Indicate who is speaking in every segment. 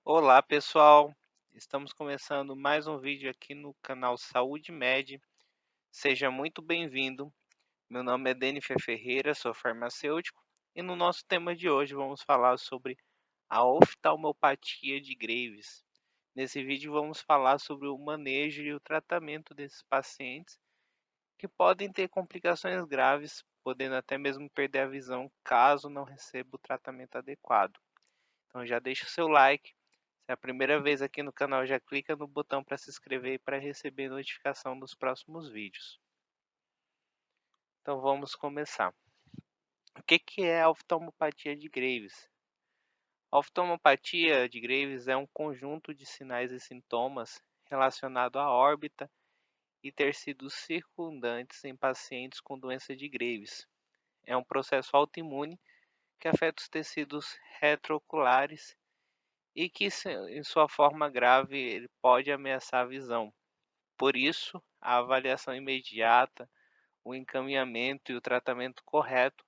Speaker 1: Olá pessoal, estamos começando mais um vídeo aqui no canal Saúde Med. Seja muito bem-vindo. Meu nome é Denifer Ferreira, sou farmacêutico e no nosso tema de hoje vamos falar sobre a oftalmopatia de Graves. Nesse vídeo vamos falar sobre o manejo e o tratamento desses pacientes que podem ter complicações graves, podendo até mesmo perder a visão caso não receba o tratamento adequado. Então já deixa o seu like. Se é a primeira vez aqui no canal, já clica no botão para se inscrever e para receber notificação dos próximos vídeos. Então vamos começar. O que é a oftalmopatia de Graves? A oftalmopatia de Graves é um conjunto de sinais e sintomas relacionado à órbita e tecidos circundantes em pacientes com doença de Graves. É um processo autoimune que afeta os tecidos retrooculares e que, em sua forma grave, ele pode ameaçar a visão. Por isso, a avaliação imediata, o encaminhamento e o tratamento correto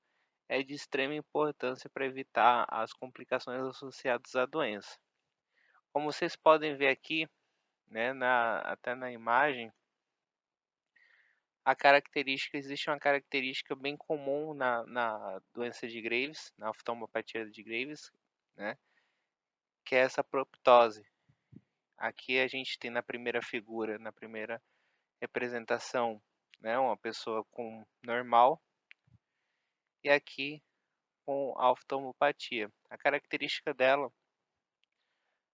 Speaker 1: é de extrema importância para evitar as complicações associadas à doença. Como vocês podem ver aqui, né, até na imagem, existe uma característica bem comum na doença de Graves, na oftalmopatia de Graves, né, que é essa proptose. Aqui a gente tem na primeira figura, na primeira representação, né, uma pessoa com normal e aqui com a oftalmopatia. A característica dela,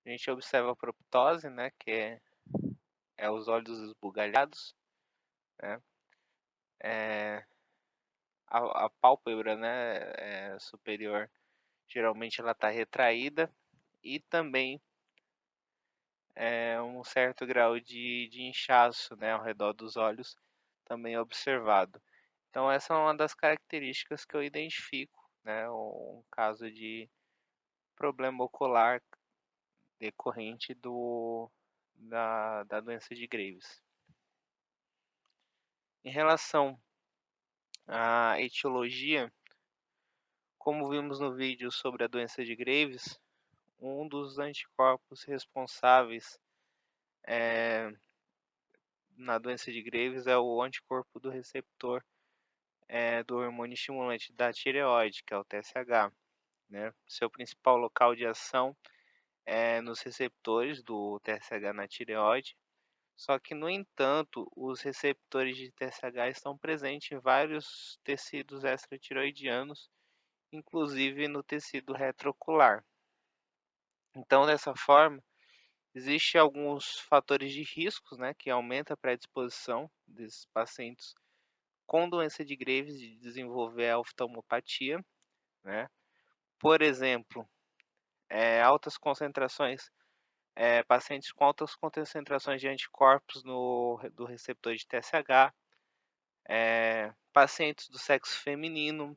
Speaker 1: a gente observa a proptose, né, que é os olhos esbugalhados, né, é, a pálpebra, né, superior, geralmente ela está retraída e também um certo grau de inchaço, né, ao redor dos olhos, também é observado. Então essa é uma das características que eu identifico, né, um caso de problema ocular decorrente da doença de Graves. Em relação à etiologia, como vimos no vídeo sobre a doença de Graves, um dos anticorpos responsáveis na doença de Graves é o anticorpo do receptor do hormônio estimulante da tireoide, que é o TSH. Né? Seu principal local de ação é nos receptores do TSH na tireoide. Só que, no entanto, os receptores de TSH estão presentes em vários tecidos extratiroidianos, inclusive no tecido retroocular. Então, dessa forma, existem alguns fatores de riscos, né, que aumentam a predisposição desses pacientes com doença de Graves de desenvolver a oftalmopatia, né? Por exemplo, altas concentrações, pacientes com altas concentrações de anticorpos do receptor de TSH, pacientes do sexo feminino,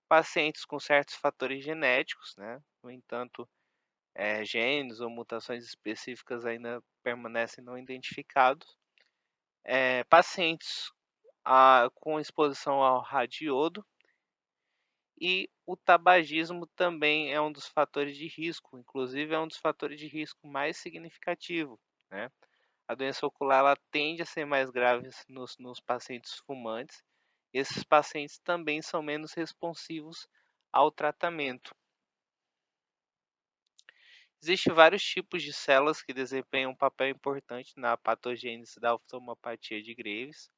Speaker 1: pacientes com certos fatores genéticos, né? No entanto, genes ou mutações específicas ainda permanecem não identificados, pacientes com exposição ao radiodo, e o tabagismo também é um dos fatores de risco, inclusive é um dos fatores de risco mais significativo, né? A doença ocular ela tende a ser mais grave nos pacientes fumantes. Esses pacientes também são menos responsivos ao tratamento. Existem vários tipos de células que desempenham um papel importante na patogênese da oftalmopatia de Graves,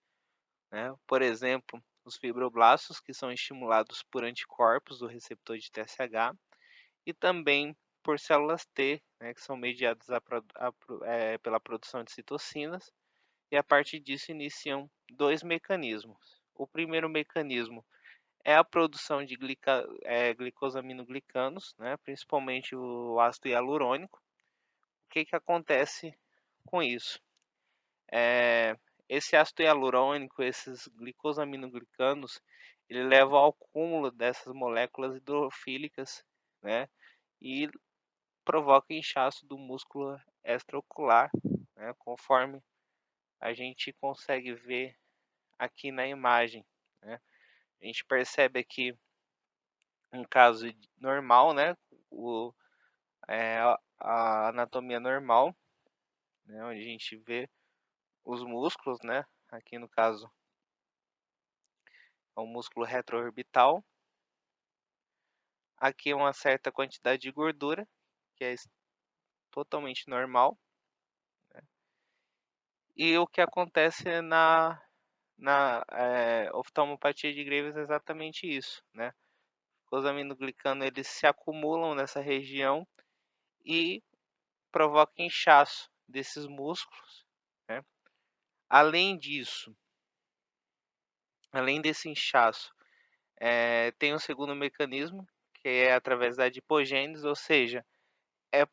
Speaker 1: né? Por exemplo, os fibroblastos, que são estimulados por anticorpos do receptor de TSH, e também por células T, né, que são mediadas pela produção de citocinas, e a partir disso iniciam dois mecanismos. O primeiro mecanismo é a produção de glicosaminoglicanos, né, principalmente o ácido hialurônico. O que acontece com isso? Esse ácido hialurônico, esses glicosaminoglicanos, ele leva ao acúmulo dessas moléculas hidrofílicas, né, e provoca inchaço do músculo extraocular, né, conforme a gente consegue ver aqui na imagem, né. A gente percebe aqui um caso normal, né, a anatomia normal, né, onde a gente vê os músculos, né? Aqui no caso é o músculo retroorbital. Aqui é uma certa quantidade de gordura, que é totalmente normal. E o que acontece na oftalmopatia de Graves é exatamente isso, né? Os aminoglicanos eles se acumulam nessa região e provocam inchaço desses músculos, né? Além disso, além desse inchaço, tem um segundo mecanismo, que é através da adipogênese, ou seja, é,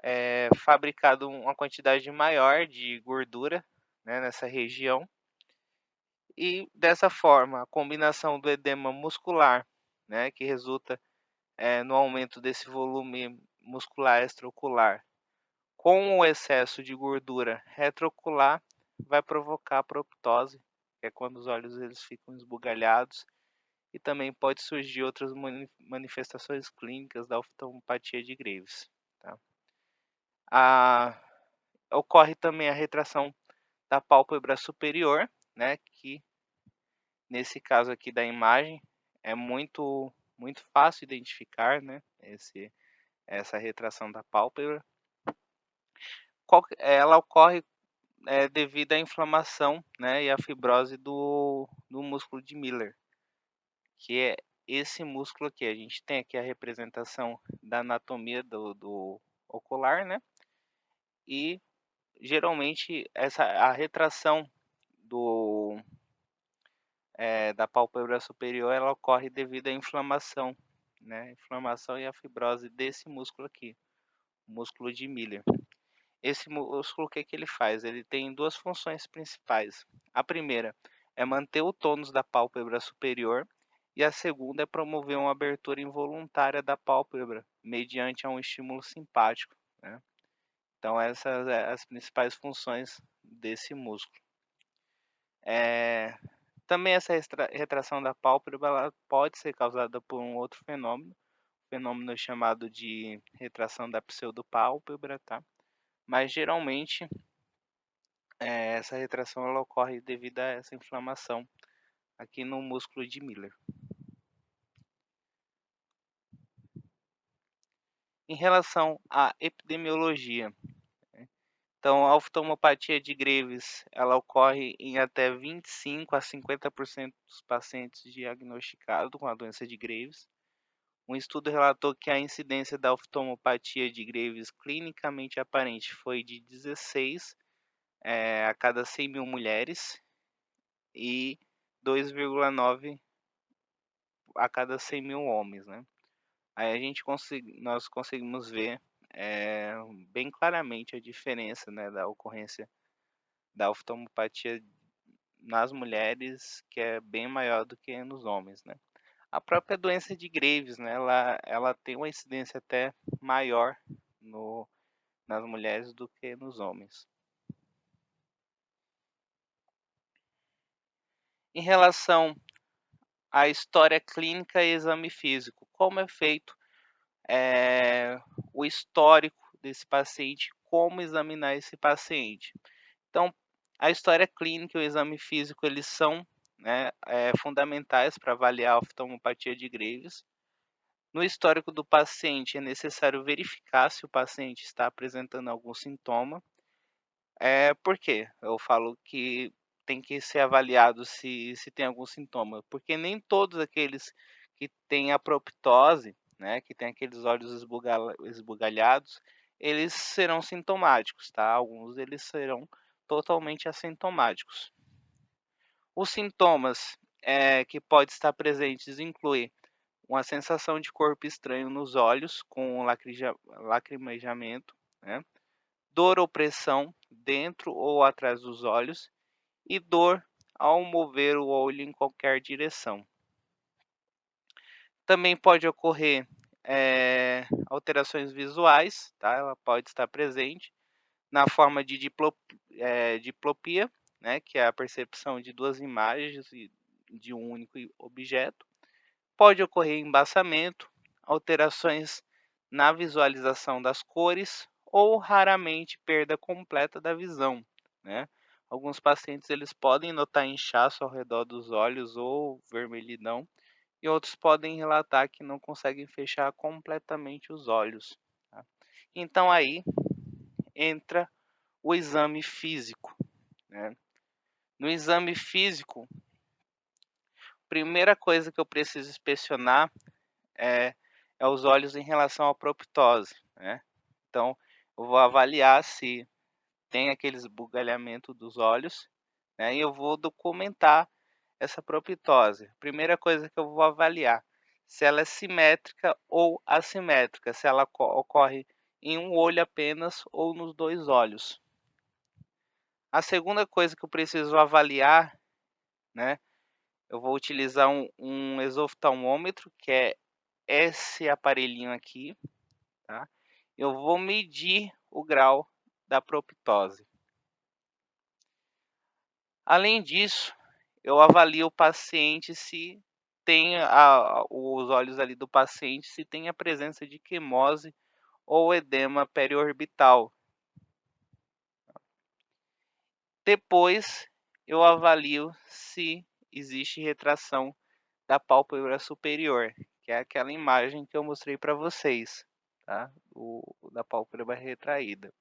Speaker 1: é fabricado uma quantidade maior de gordura, né, nessa região. E dessa forma, a combinação do edema muscular, né, que resulta no aumento desse volume muscular extraocular, com o excesso de gordura retroocular, vai provocar a proptose, que é quando os olhos eles ficam esbugalhados, e também pode surgir outras manifestações clínicas da oftalmopatia de Graves. Tá? Ocorre também a retração da pálpebra superior, né, que nesse caso aqui da imagem é muito fácil identificar, né, essa retração da pálpebra. Ela ocorre devido à inflamação, né, e à fibrose do músculo de Miller, que é esse músculo aqui. A gente tem aqui a representação da anatomia do ocular, né, e geralmente a retração da pálpebra superior ela ocorre devido à inflamação, né, inflamação e a fibrose desse músculo aqui, o músculo de Miller. Esse músculo, o que que ele faz? Ele tem duas funções principais. A primeira é manter o tônus da pálpebra superior e a segunda é promover uma abertura involuntária da pálpebra mediante um estímulo simpático, né? Então essas são as principais funções desse músculo. Também essa retração da pálpebra ela pode ser causada por um outro fenômeno chamado de retração da pseudopálpebra, tá? Mas geralmente essa retração ela ocorre devido a essa inflamação aqui no músculo de Miller. Em relação à epidemiologia, né? Então a oftalmopatia de Graves ela ocorre em até 25 a 50% dos pacientes diagnosticados com a doença de Graves. Um estudo relatou que a incidência da oftalmopatia de Graves clinicamente aparente foi de 16 a cada 100 mil mulheres e 2,9 a cada 100 mil homens, né? Aí nós conseguimos ver bem claramente a diferença, né, da ocorrência da oftalmopatia nas mulheres, que é bem maior do que nos homens, né? A própria doença de Graves, né, ela tem uma incidência até maior nas mulheres do que nos homens. Em relação à história clínica e exame físico, como é feito o histórico desse paciente, como examinar esse paciente? Então, a história clínica e o exame físico, eles são, né, fundamentais para avaliar a oftalmopatia de Graves. No histórico do paciente, é necessário verificar se o paciente está apresentando algum sintoma. Por quê? Eu falo que tem que ser avaliado se tem algum sintoma, porque nem todos aqueles que têm a proptose, né, que tem aqueles olhos esbugalhados, eles serão sintomáticos, tá? Alguns eles serão totalmente assintomáticos. Os sintomas que podem estar presentes incluem uma sensação de corpo estranho nos olhos, com lacrimejamento, né? Dor ou pressão dentro ou atrás dos olhos e dor ao mover o olho em qualquer direção. Também pode ocorrer alterações visuais, tá? Ela pode estar presente na forma de diplopia, né? Que é a percepção de duas imagens de um único objeto. Pode ocorrer embaçamento, alterações na visualização das cores ou raramente perda completa da visão, né? Alguns pacientes eles podem notar inchaço ao redor dos olhos ou vermelhidão, e outros podem relatar que não conseguem fechar completamente os olhos, tá? Então aí entra o exame físico, né? No exame físico, primeira coisa que eu preciso inspecionar é, é os olhos em relação à proptose, né? Então, eu vou avaliar se tem aqueles esbugalhamento dos olhos, né? E eu vou documentar essa proptose. Primeira coisa que eu vou avaliar, se ela é simétrica ou assimétrica, se ela ocorre em um olho apenas ou nos dois olhos. A segunda coisa que eu preciso avaliar, né? Eu vou utilizar um exoftalmômetro, que é esse aparelhinho aqui, tá? Eu vou medir o grau da proptose. Além disso, eu avalio o paciente se tem os olhos ali do paciente, se tem a presença de quimose ou edema periorbital. Depois, eu avalio se existe retração da pálpebra superior, que é aquela imagem que eu mostrei para vocês, tá? Da pálpebra retraída,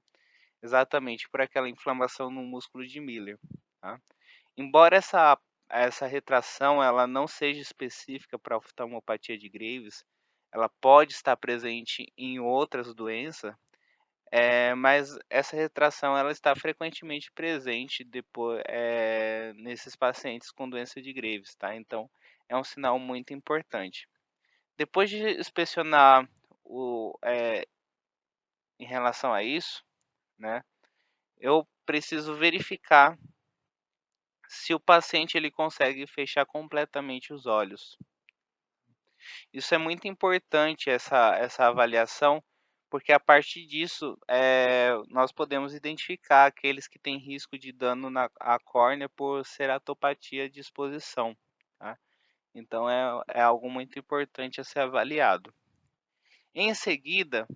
Speaker 1: exatamente por aquela inflamação no músculo de Miller, tá? Embora essa retração ela não seja específica para a oftalmopatia de Graves, ela pode estar presente em outras doenças, mas essa retração ela está frequentemente presente depois, nesses pacientes com doença de Graves, tá? Então, é um sinal muito importante. Depois de inspecionar em relação a isso, né, eu preciso verificar se o paciente ele consegue fechar completamente os olhos. Isso é muito importante, essa avaliação, porque a partir disso nós podemos identificar aqueles que têm risco de dano à córnea por ceratopatia de exposição, tá? Então é algo muito importante a ser avaliado. Em seguida,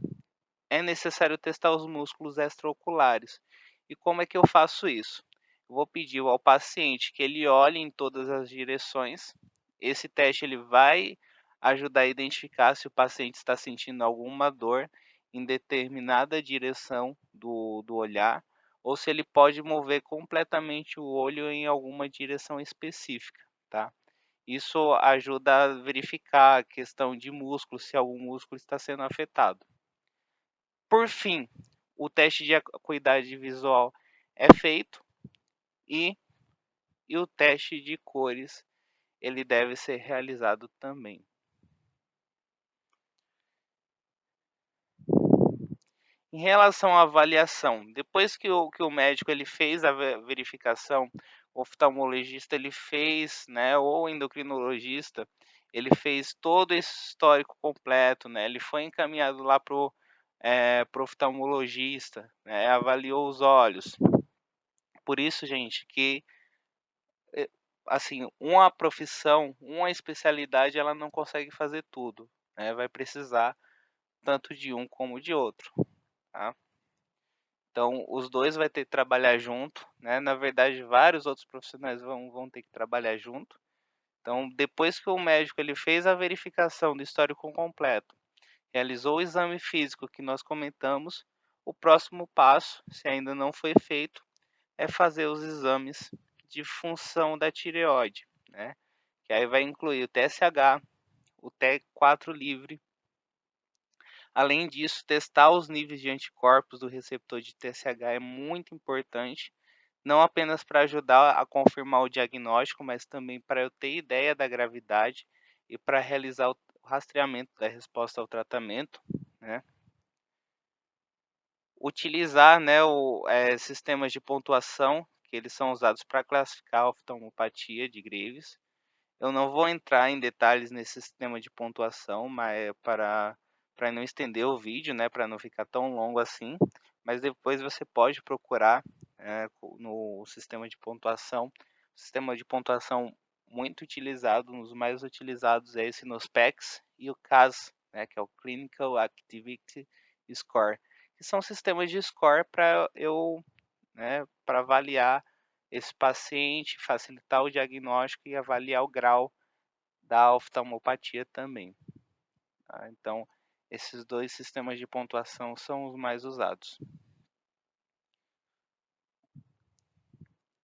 Speaker 1: é necessário testar os músculos extraoculares. E como é que eu faço isso? Eu vou pedir ao paciente que ele olhe em todas as direções. Esse teste ele vai ajudar a identificar se o paciente está sentindo alguma dor em determinada direção do olhar, ou se ele pode mover completamente o olho em alguma direção específica, tá? Isso ajuda a verificar a questão de músculo, se algum músculo está sendo afetado. Por fim, o teste de acuidade visual é feito e, o teste de cores ele deve ser realizado também. Em relação à avaliação, depois que o médico ele fez a verificação, o oftalmologista ele fez, né, ou o endocrinologista, ele fez todo esse histórico completo, né, ele foi encaminhado lá pro oftalmologista, né, avaliou os olhos. Por isso, gente, que assim, uma profissão, uma especialidade, ela não consegue fazer tudo, né? Vai precisar tanto de um como de outro, tá? Então, os dois vai ter que trabalhar junto, né? Na verdade, vários outros profissionais vão ter que trabalhar junto. Então, depois que o médico ele fez a verificação do histórico completo, realizou o exame físico que nós comentamos, o próximo passo, se ainda não foi feito, é fazer os exames de função da tireoide, né? Que aí vai incluir o TSH, o T4 livre. Além disso, testar os níveis de anticorpos do receptor de TSH é muito importante, não apenas para ajudar a confirmar o diagnóstico, mas também para eu ter ideia da gravidade e para realizar o rastreamento da resposta ao tratamento, né? Utilizar, né, sistemas de pontuação, que eles são usados para classificar a oftalmopatia de Graves. Eu não vou entrar em detalhes nesse sistema de pontuação, mas para não estender o vídeo, né, para não ficar tão longo assim, mas depois você pode procurar no sistema de pontuação. Sistema de pontuação muito utilizado, um dos mais utilizados é esse NOSPEX e o CAS, né, que é o Clinical Activity Score, que são sistemas de score para eu, né, para avaliar esse paciente, facilitar o diagnóstico e avaliar o grau da oftalmopatia também. Tá? Então, esses dois sistemas de pontuação são os mais usados.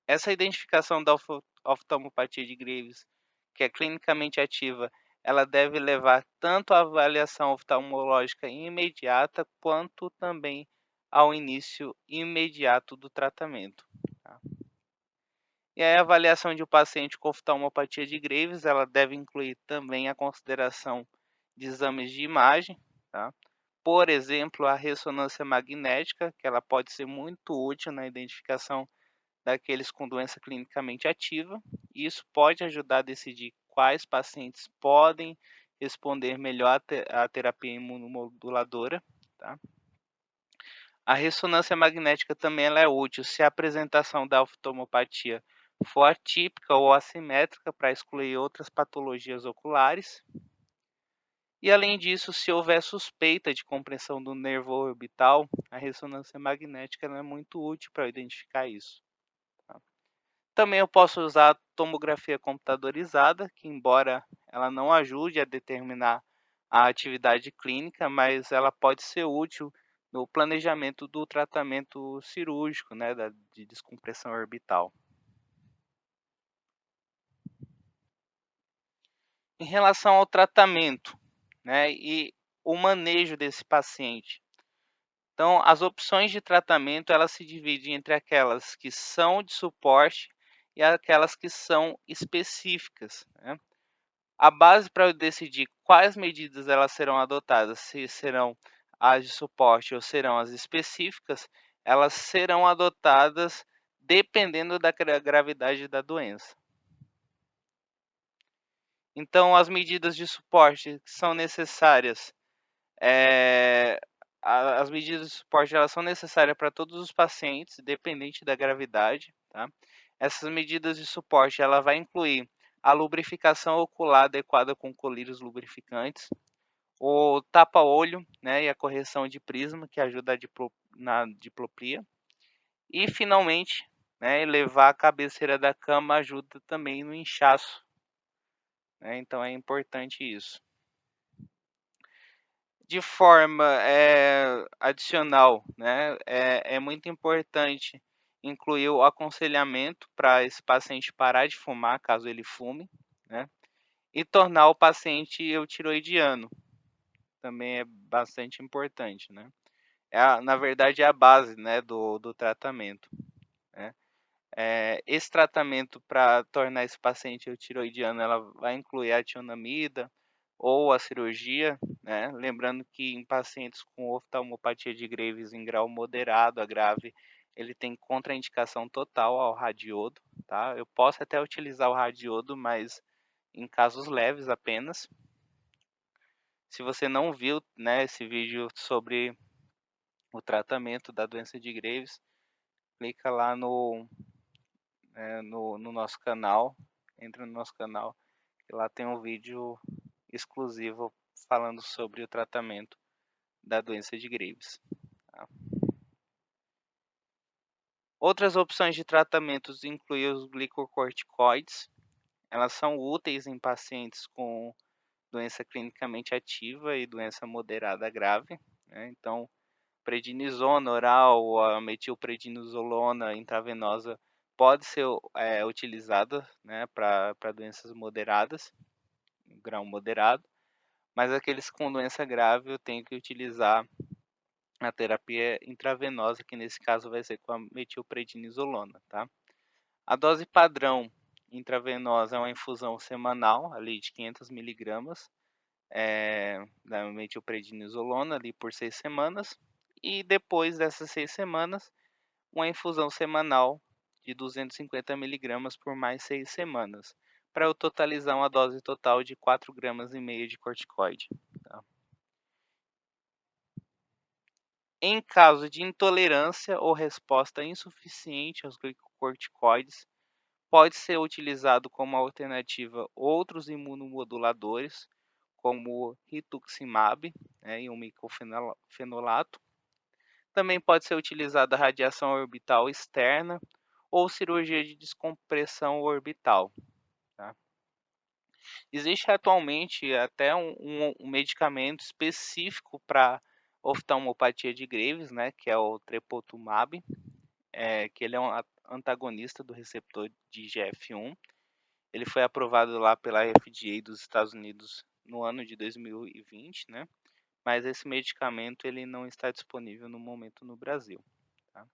Speaker 1: Essa identificação da oftalmopatia de Graves, que é clinicamente ativa, ela deve levar tanto à avaliação oftalmológica imediata, quanto também ao início imediato do tratamento. Tá? E aí, a avaliação de um paciente com oftalmopatia de Graves, ela deve incluir também a consideração de exames de imagem, tá? Por exemplo, a ressonância magnética, que ela pode ser muito útil na identificação daqueles com doença clinicamente ativa. E isso pode ajudar a decidir quais pacientes podem responder melhor à terapia imunomoduladora. Tá? A ressonância magnética também ela é útil se a apresentação da oftalmopatia for atípica ou assimétrica para excluir outras patologias oculares. E além disso, se houver suspeita de compressão do nervo orbital, a ressonância magnética é muito útil para identificar isso. Tá? Também eu posso usar a tomografia computadorizada, que embora ela não ajude a determinar a atividade clínica, mas ela pode ser útil no planejamento do tratamento cirúrgico, né, de descompressão orbital. Em relação ao tratamento, né, e o manejo desse paciente. Então, as opções de tratamento elas se dividem entre aquelas que são de suporte e aquelas que são específicas, né? A base para eu decidir quais medidas elas serão adotadas, se serão as de suporte ou serão as específicas, elas serão adotadas dependendo da gravidade da doença. Então, as medidas de suporte que são necessárias, as medidas de suporte elas são necessárias para todos os pacientes, independente da gravidade, tá? Essas medidas de suporte ela vai incluir a lubrificação ocular adequada com colírios lubrificantes, o tapa-olho, né, e a correção de prisma, que ajuda na diplopia. E, finalmente, né, elevar a cabeceira da cama ajuda também no inchaço. Né, então, é importante isso. De forma adicional, né, é muito importante incluir o aconselhamento para esse paciente parar de fumar, caso ele fume, né, e tornar o paciente eutiroidiano. Também é bastante importante, né. Na verdade, é a base, né, do tratamento, né. Esse tratamento para tornar esse paciente eutiroidiano, ela vai incluir a tionamida ou a cirurgia, né. Lembrando que em pacientes com oftalmopatia de Graves em grau moderado a grave, ele tem contraindicação total ao radiodo, tá. Eu posso até utilizar o radiodo, mas em casos leves apenas. Se você não viu, né, esse vídeo sobre o tratamento da doença de Graves, clica lá no nosso canal, entra no nosso canal, e lá tem um vídeo exclusivo falando sobre o tratamento da doença de Graves. Tá? Outras opções de tratamentos incluem os glicocorticoides. Elas são úteis em pacientes com doença clinicamente ativa e doença moderada grave, né? Então, prednisona oral ou a metilprednisolona intravenosa pode ser utilizada, né, para doenças moderadas, grau moderado, mas aqueles com doença grave eu tenho que utilizar a terapia intravenosa, que nesse caso vai ser com a metilprednisolona, tá? A dose padrão intravenosa é uma infusão semanal, ali de 500 miligramas, da metilprednisolona ali por 6 semanas, e depois dessas 6 semanas, uma infusão semanal de 250 miligramas por mais 6 semanas, para eu totalizar uma dose total de 4,5 gramas de corticoide. Tá? Em caso de intolerância ou resposta insuficiente aos glicocorticoides, pode ser utilizado como alternativa outros imunomoduladores, como rituximab, né, e um micofenolato. Também pode ser utilizada a radiação orbital externa ou cirurgia de descompressão orbital, tá? Existe atualmente até um medicamento específico para oftalmopatia de Graves, né, que é o trepotumab, que ele é um antagonista do receptor de IGF-1. Ele foi aprovado lá pela FDA dos Estados Unidos no ano de 2020, né, mas esse medicamento ele não está disponível no momento no Brasil, tá.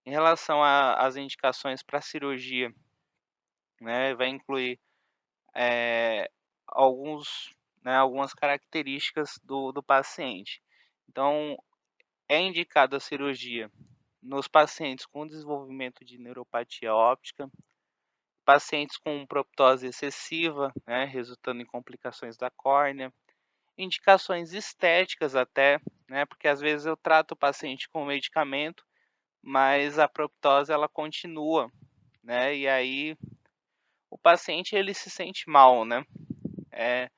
Speaker 1: Em relação às indicações para cirurgia, né, vai incluir, eh, alguns, né, algumas características do paciente. Então, é indicada a cirurgia nos pacientes com desenvolvimento de neuropatia óptica, pacientes com proptose excessiva, né, resultando em complicações da córnea, indicações estéticas até, né, porque às vezes eu trato o paciente com medicamento, mas a proptose ela continua, né, e aí o paciente ele se sente mal, né, é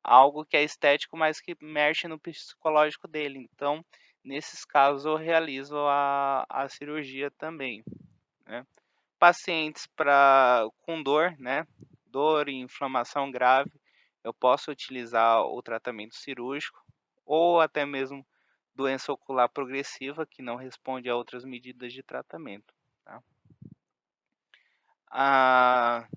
Speaker 1: algo que é estético, mas que mexe no psicológico dele, então nesses casos eu realizo a cirurgia também, né. Pacientes com dor, né, dor e inflamação grave, eu posso utilizar o tratamento cirúrgico ou até mesmo doença ocular progressiva que não responde a outras medidas de tratamento, tá.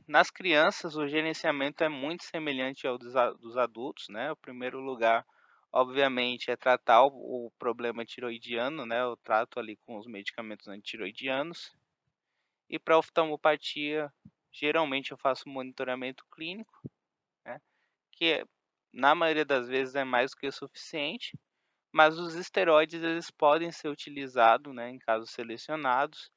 Speaker 1: Nas crianças, o gerenciamento é muito semelhante ao dos adultos, né. O primeiro lugar, obviamente, é tratar o problema tiroidiano, né, eu trato ali com os medicamentos antitiroidianos. E para oftalmopatia, geralmente eu faço monitoramento clínico, né, que na maioria das vezes é mais do que o suficiente, mas os esteroides eles podem ser utilizados, né, em casos selecionados,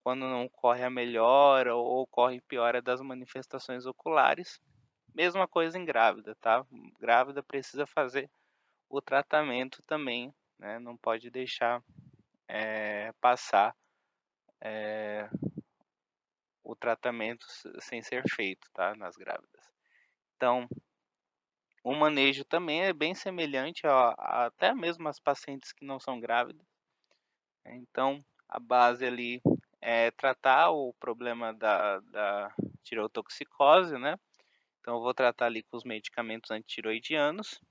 Speaker 1: quando não ocorre a melhora ou ocorre piora das manifestações oculares. Mesma coisa em grávida, tá? Grávida precisa fazer o tratamento também, né, não pode deixar, passar, eh, o tratamento sem ser feito, tá, nas grávidas. Então, o manejo também é bem semelhante a até mesmo as pacientes que não são grávidas, né. Então, a base ali é tratar o problema da tireotoxicose, né, então eu vou tratar ali com os medicamentos antitiroidianos.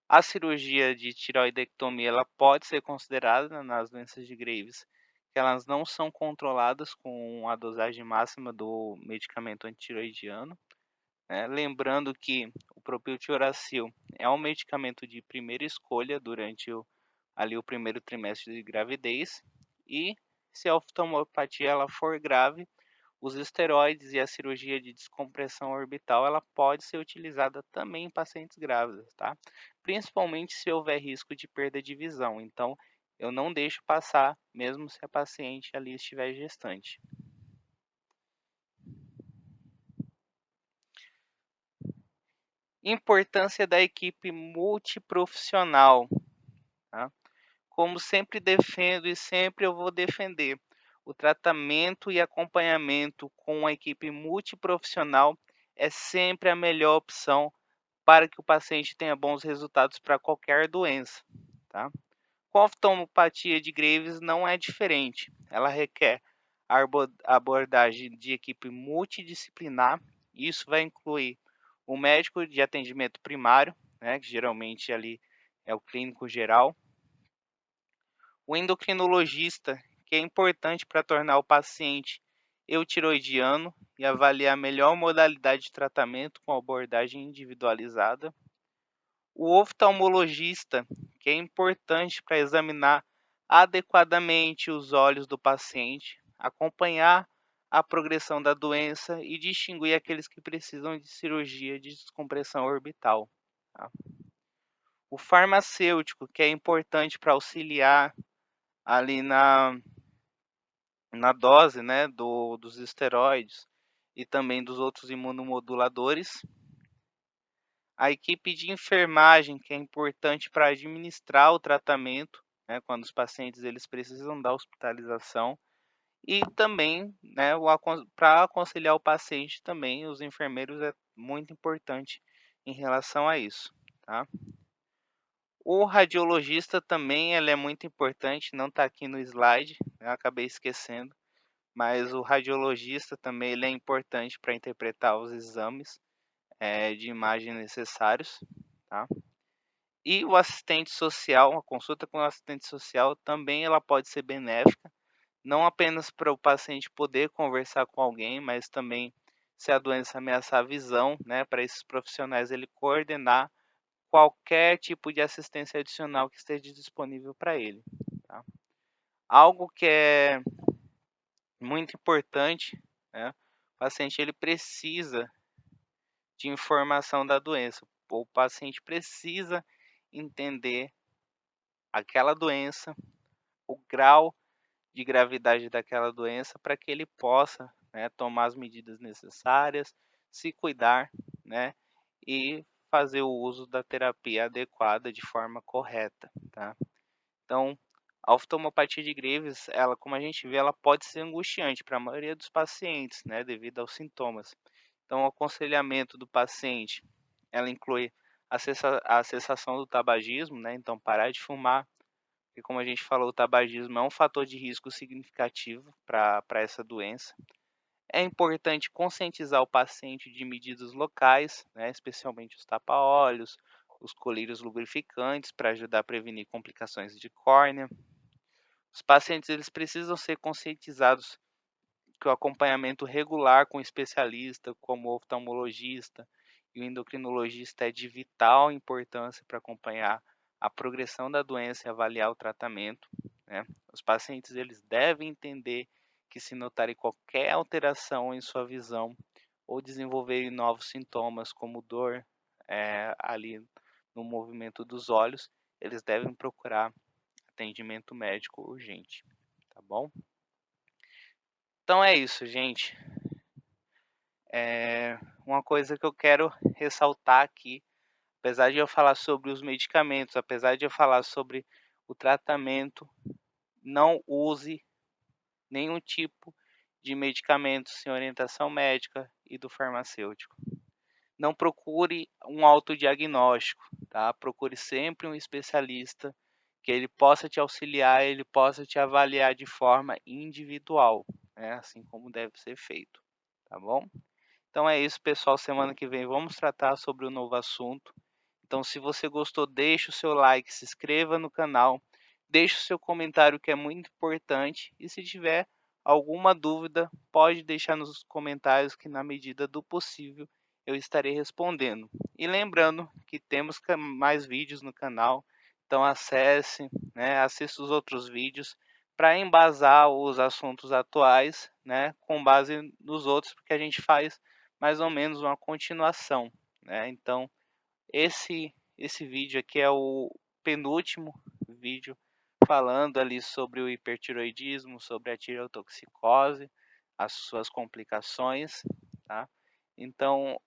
Speaker 1: A cirurgia de tireoidectomia, ela pode ser considerada nas doenças de Graves, que elas não são controladas com a dosagem máxima do medicamento antitiroidiano, né. Lembrando que o propiltioracil é um medicamento de primeira escolha durante ali o primeiro trimestre de gravidez, e se a oftalmopatia ela for grave, os esteroides e a cirurgia de descompressão orbital, ela pode ser utilizada também em pacientes grávidas, tá? Principalmente se houver risco de perda de visão, então eu não deixo passar, mesmo se a paciente ali estiver gestante. Importância da equipe multiprofissional, tá? Como sempre defendo e sempre eu vou defender, o tratamento e acompanhamento com a equipe multiprofissional é sempre a melhor opção para que o paciente tenha bons resultados para qualquer doença, tá? Com a oftalmopatia de Graves não é diferente, ela requer abordagem de equipe multidisciplinar, isso vai incluir o médico de atendimento primário, né, que geralmente ali é o clínico geral, o endocrinologista, que é importante para tornar o paciente eutiroidiano e avaliar a melhor modalidade de tratamento com abordagem individualizada, o oftalmologista, que é importante para examinar adequadamente os olhos do paciente, acompanhar a progressão da doença e distinguir aqueles que precisam de cirurgia de descompressão orbital, tá? O farmacêutico, que é importante para auxiliar ali na dose, né, dos esteroides e também dos outros imunomoduladores. A equipe de enfermagem, que é importante para administrar o tratamento, né, quando os pacientes eles precisam da hospitalização, e também, né, para aconselhar o paciente também, os enfermeiros é muito importante em relação a isso, tá. O radiologista também ele é muito importante, não está aqui no slide, eu acabei esquecendo, mas o radiologista também ele é importante para interpretar os exames, de imagem necessários, tá. E o assistente social, a consulta com o assistente social também ela pode ser benéfica, não apenas para o paciente poder conversar com alguém, mas também se a doença ameaçar a visão, né, para esses profissionais ele coordenar qualquer tipo de assistência adicional que esteja disponível para ele, tá. Algo que é muito importante, né, o paciente ele precisa de informação da doença, o paciente precisa entender aquela doença, o grau de gravidade daquela doença para que ele possa, né, tomar as medidas necessárias, se cuidar, né, e fazer o uso da terapia adequada de forma correta, tá. Então, a oftalmopatia de Graves, ela, como a gente vê, ela pode ser angustiante para a maioria dos pacientes, né, devido aos sintomas. Então, o aconselhamento do paciente, ela inclui a cessação do tabagismo, né, então parar de fumar, porque como a gente falou, o tabagismo é um fator de risco significativo para essa doença. É importante conscientizar o paciente de medidas locais, né, especialmente os tapa-olhos, os colírios lubrificantes, para ajudar a prevenir complicações de córnea. Os pacientes eles precisam ser conscientizados que o acompanhamento regular com especialista, como o oftalmologista e o endocrinologista, é de vital importância para acompanhar a progressão da doença e avaliar o tratamento, né. Os pacientes eles devem entender que se notarem qualquer alteração em sua visão ou desenvolverem novos sintomas como dor, ali no movimento dos olhos, eles devem procurar atendimento médico urgente, tá bom? Então é isso, gente. Uma coisa que eu quero ressaltar aqui, apesar de eu falar sobre os medicamentos, apesar de eu falar sobre o tratamento, não use nenhum tipo de medicamento sem orientação médica e do farmacêutico. Não procure um autodiagnóstico, tá? Procure sempre um especialista que ele possa te auxiliar, ele possa te avaliar de forma individual, né? Assim como deve ser feito, tá bom? Então é isso, pessoal. Semana que vem vamos tratar sobre um novo assunto. Então, se você gostou, deixe o seu like, se inscreva no canal, deixe o seu comentário que é muito importante. E se tiver alguma dúvida, pode deixar nos comentários que, na medida do possível, eu estarei respondendo. E lembrando que temos mais vídeos no canal, então acesse, né, assista os outros vídeos para embasar os assuntos atuais, né, com base nos outros, porque a gente faz mais ou menos uma continuação, né. Então, esse vídeo aqui é o penúltimo vídeo falando ali sobre o hipertiroidismo, sobre a tireotoxicose, as suas complicações, tá. Então,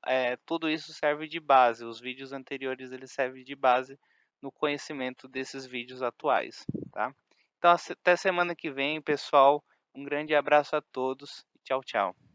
Speaker 1: tudo isso serve de base, os vídeos anteriores eles servem de base no conhecimento desses vídeos atuais, tá. Então até semana que vem, pessoal, um grande abraço a todos e tchau, tchau.